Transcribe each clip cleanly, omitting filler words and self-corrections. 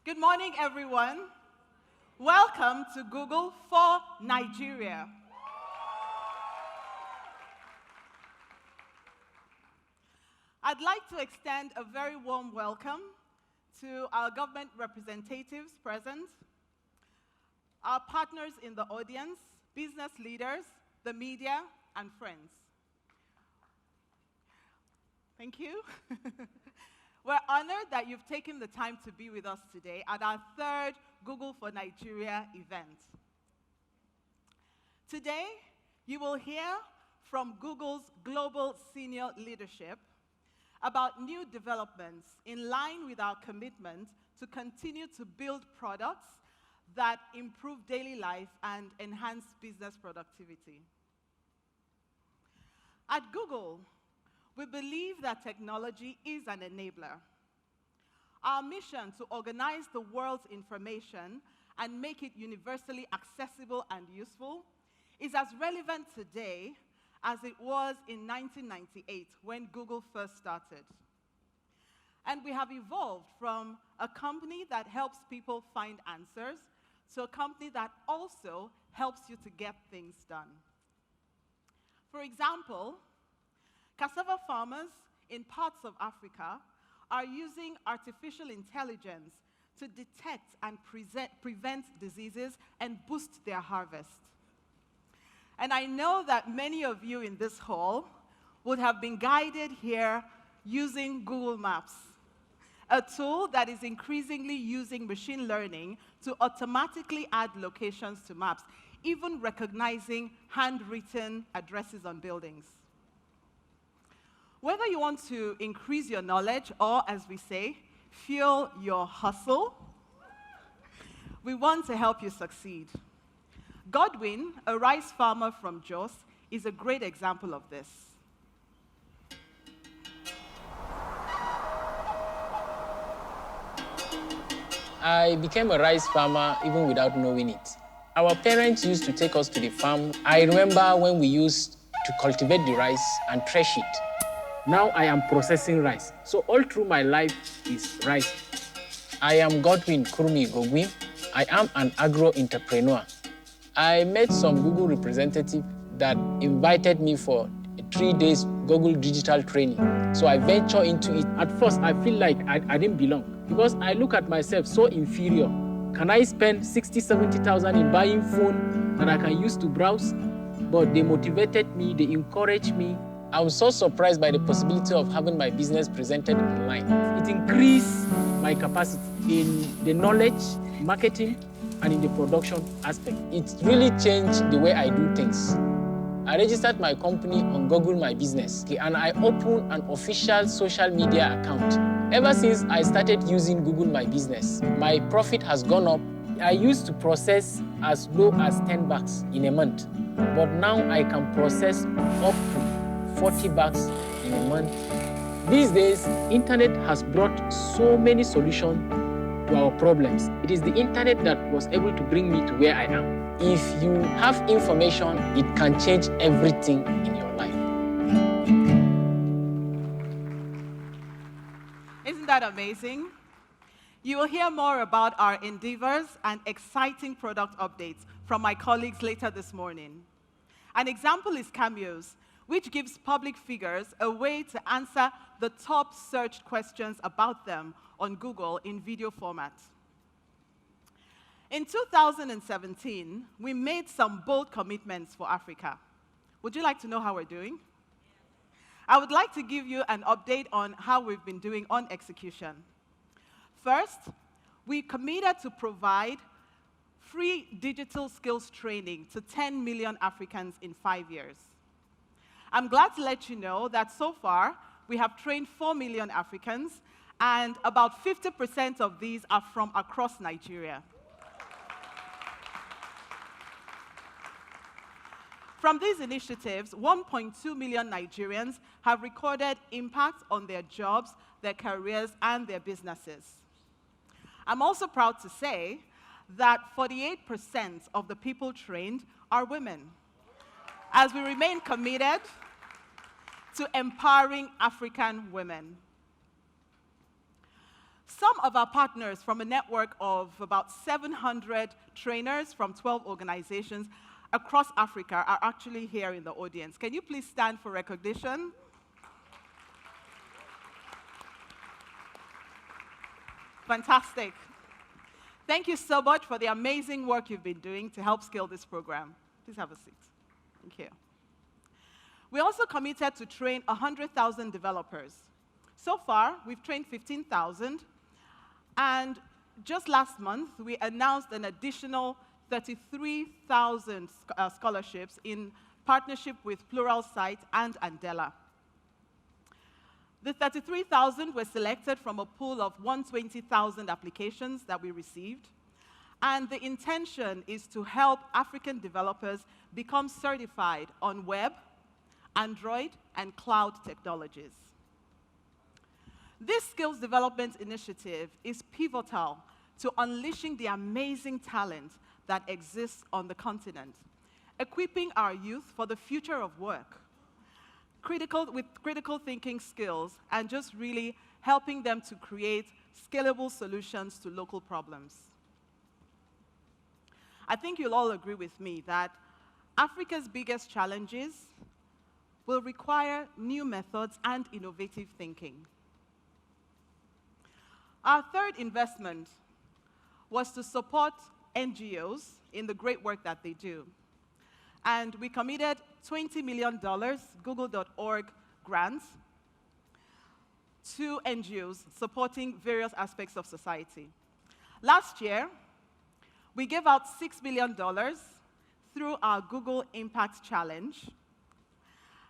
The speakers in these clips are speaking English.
Good morning, everyone. Welcome to Google for Nigeria. I'd like to extend a very warm welcome to our government representatives present, our partners in the audience, business leaders, the media, and friends. Thank you. We're honored that you've taken the time to be with us today at our third Google for Nigeria event. Today, you will hear from Google's global senior leadership about new developments in line with our commitment to continue to build products that improve daily life and enhance business productivity. At Google, we believe that technology is an enabler. Our mission to organize the world's information and make it universally accessible and useful is as relevant today as it was in 1998 when Google first started. And we have evolved from a company that helps people find answers to a company that also helps you to get things done. For example, cassava farmers in parts of Africa are using artificial intelligence to detect and prevent diseases and boost their harvest. And I know that many of you in this hall would have been guided here using Google Maps, a tool that is increasingly using machine learning to automatically add locations to maps, even recognizing handwritten addresses on buildings. Whether you want to increase your knowledge or, as we say, fuel your hustle, we want to help you succeed. Godwin, a rice farmer from Jos, is a great example of this. I became a rice farmer even without knowing it. Our parents used to take us to the farm. I remember when we used to cultivate the rice and thresh it. Now I am processing rice. So all through my life is rice. I am Godwin Kurmi Gogwim. I am an agro-entrepreneur. I met some Google representative that invited me for a 3 days Google digital training. So I venture into it. At first, I feel like I didn't belong because I look at myself so inferior. Can I spend 60, 70,000 in buying phone that I can use to browse? But they motivated me, they encouraged me. I was so surprised by the possibility of having my business presented online. It increased my capacity in the knowledge, marketing, and in the production aspect. It really changed the way I do things. I registered my company on Google My Business, and I opened an official social media account. Ever since I started using Google My Business, my profit has gone up. I used to process as low as 10 bucks in a month, but now I can process up to 40 bucks in a month. These days, internet has brought so many solutions to our problems. It is the internet that was able to bring me to where I am. If you have information, it can change everything in your life. Isn't that amazing? You will hear more about our endeavors and exciting product updates from my colleagues later this morning. An example is Cameos, which gives public figures a way to answer the top searched questions about them on Google in video format. In 2017, we made some bold commitments for Africa. Would you like to know how we're doing? I would like to give you an update on how we've been doing on execution. First, we committed to provide free digital skills training to 10 million Africans in 5 years. I'm glad to let you know that so far, we have trained 4 million Africans, and about 50% of these are from across Nigeria. From these initiatives, 1.2 million Nigerians have recorded impact on their jobs, their careers, and their businesses. I'm also proud to say that 48% of the people trained are women, as we remain committed to empowering African women. Some of our partners from a network of about 700 trainers from 12 organizations across Africa are actually here in the audience. Can you please stand for recognition? Fantastic. Thank you so much for the amazing work you've been doing to help scale this program. Please have a seat. Thank you. We also committed to train 100,000 developers. So far, we've trained 15,000, and just last month, we announced an additional 33,000 scholarships in partnership with Pluralsight and Andela. The 33,000 were selected from a pool of 120,000 applications that we received, and the intention is to help African developers become certified on web, Android, and cloud technologies. This skills development initiative is pivotal to unleashing the amazing talent that exists on the continent, equipping our youth for the future of work, with critical thinking skills, and just really helping them to create scalable solutions to local problems. I think you'll all agree with me that Africa's biggest challenges will require new methods and innovative thinking. Our third investment was to support NGOs in the great work that they do. And we committed $20 million Google.org grants to NGOs supporting various aspects of society. Last year, we gave out $6 million through our Google Impact Challenge.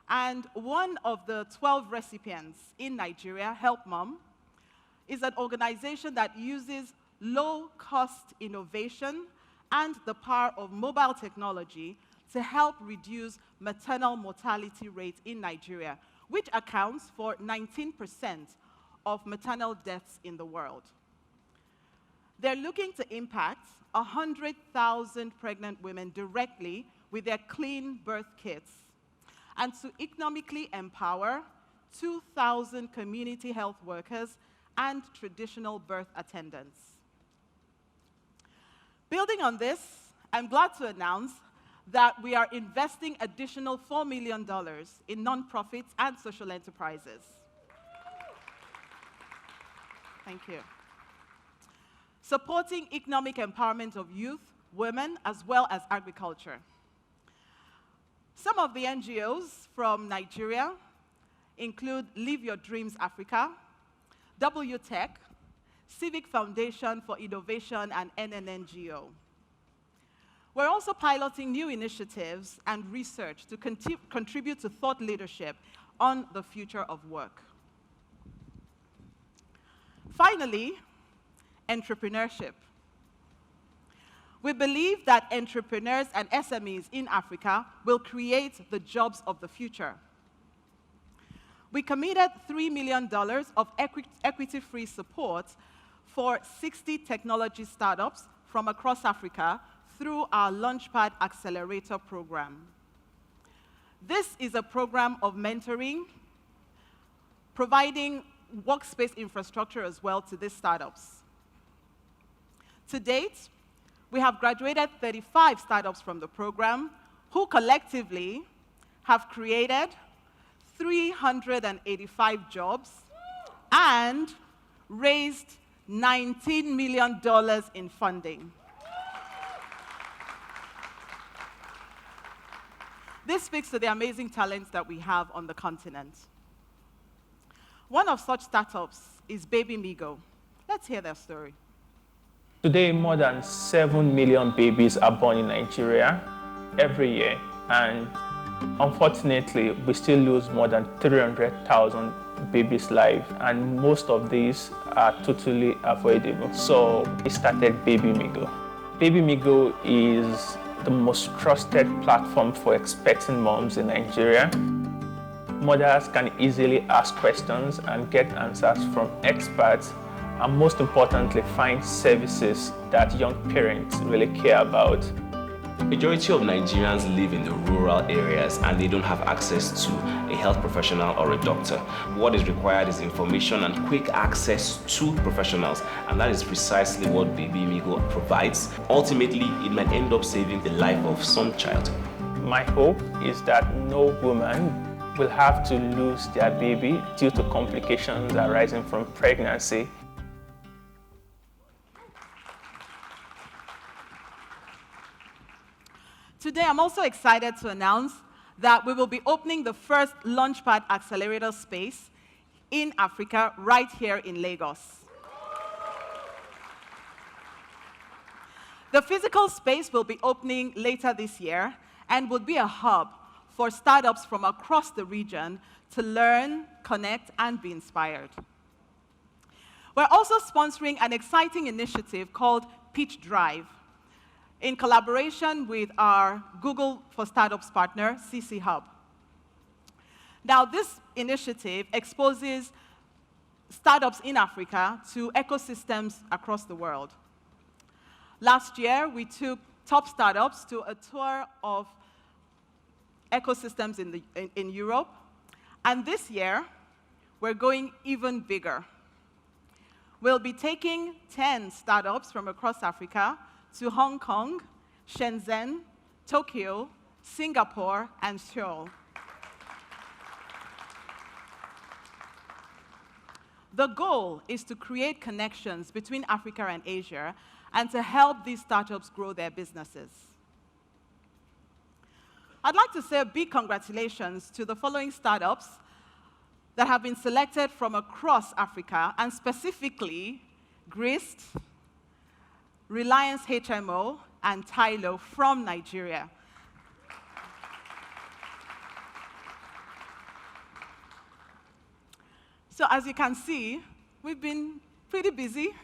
And one of the 12 recipients in Nigeria, Help Mom, is an organization that uses low-cost innovation and the power of mobile technology to help reduce maternal mortality rates in Nigeria, which accounts for 19% of maternal deaths in the world. They're looking to impact 100,000 pregnant women directly with their clean birth kits, and to economically empower 2,000 community health workers and traditional birth attendants. Building on this, I'm glad to announce that we are investing additional $4 million in nonprofits and social enterprises. Thank you. Supporting economic empowerment of youth, women, as well as agriculture. Some of the NGOs from Nigeria include Live Your Dreams Africa, WTech, Civic Foundation for Innovation, and NNNGO. We're also piloting new initiatives and research to contribute to thought leadership on the future of work. Finally, entrepreneurship. We believe that entrepreneurs and SMEs in Africa will create the jobs of the future. We committed $3 million of equity-free support for 60 technology startups from across Africa through our Launchpad Accelerator program. This is a program of mentoring, providing workspace infrastructure as well to these startups. To date, we have graduated 35 startups from the program who collectively have created 385 jobs and raised $19 million in funding. This speaks to the amazing talents that we have on the continent. One of such startups is Baby Migo. Let's hear their story. Today, more than 7 million babies are born in Nigeria every year, and unfortunately, we still lose more than 300,000 babies' lives, and most of these are totally avoidable. So we started Baby Migo. Baby Migo is the most trusted platform for expecting moms in Nigeria. Mothers can easily ask questions and get answers from experts, and most importantly, find services that young parents really care about. Majority of Nigerians live in the rural areas and they don't have access to a health professional or a doctor. What is required is information and quick access to professionals, and that is precisely what Baby Imigo provides. Ultimately, it might end up saving the life of some child. My hope is that no woman will have to lose their baby due to complications arising from pregnancy. Today, I'm also excited to announce that we will be opening the first Launchpad Accelerator space in Africa right here in Lagos. The physical space will be opening later this year and will be a hub for startups from across the region to learn, connect, and be inspired. We're also sponsoring an exciting initiative called Pitch Drive in collaboration with our Google for Startups partner, CC Hub. Now, this initiative exposes startups in Africa to ecosystems across the world. Last year, we took top startups to a tour of ecosystems in Europe, and this year, we're going even bigger. We'll be taking 10 startups from across Africa to Hong Kong, Shenzhen, Tokyo, Singapore, and Seoul. The goal is to create connections between Africa and Asia and to help these startups grow their businesses. I'd like to say a big congratulations to the following startups that have been selected from across Africa, and specifically Grist, Reliance HMO, and Tylo from Nigeria. So as you can see, we've been pretty busy.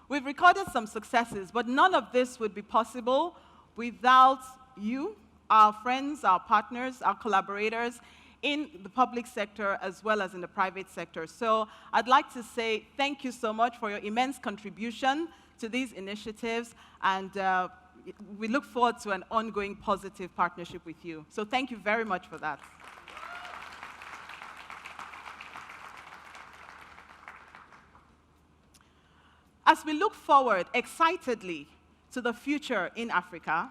We've recorded some successes, but none of this would be possible without you, our friends, our partners, our collaborators in the public sector as well as in the private sector. So I'd like to say thank you so much for your immense contribution to these initiatives, and we look forward to an ongoing positive partnership with you. So thank you very much for that. As we look forward excitedly to the future in Africa,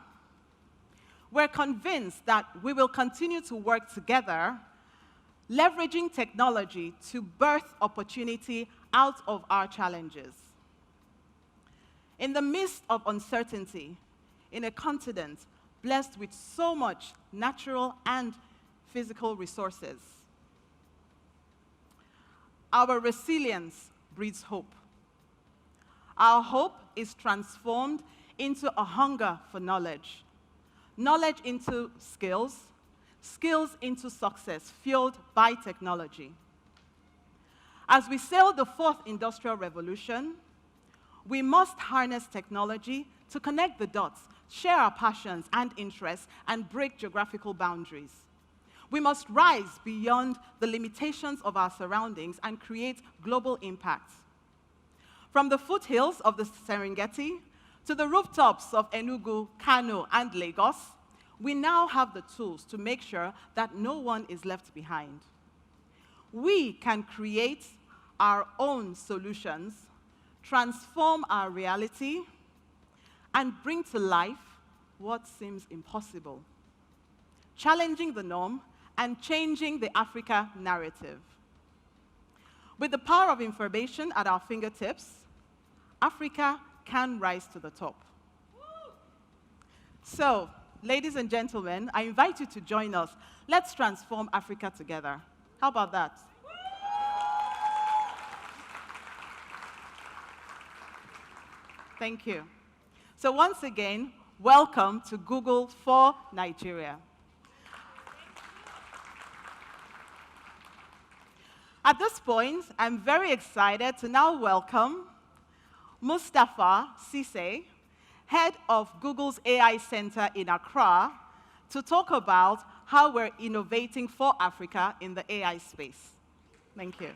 we're convinced that we will continue to work together, leveraging technology to birth opportunity out of our challenges. In the midst of uncertainty, in a continent blessed with so much natural and physical resources, our resilience breeds hope. Our hope is transformed into a hunger for knowledge, knowledge into skills, skills into success, fueled by technology. As we sail the fourth industrial revolution, we must harness technology to connect the dots, share our passions and interests, and break geographical boundaries. We must rise beyond the limitations of our surroundings and create global impact. From the foothills of the Serengeti to the rooftops of Enugu, Kano, and Lagos, we now have the tools to make sure that no one is left behind. We can create our own solutions, transform our reality, and bring to life what seems impossible, challenging the norm and changing the Africa narrative. With the power of information at our fingertips, Africa can rise to the top. So, ladies and gentlemen, I invite you to join us. Let's transform Africa together. How about that? Thank you. So once again, welcome to Google for Nigeria. At this point, I'm very excited to now welcome Mustafa Sise, head of Google's AI Center in Accra, to talk about how we're innovating for Africa in the AI space. Thank you.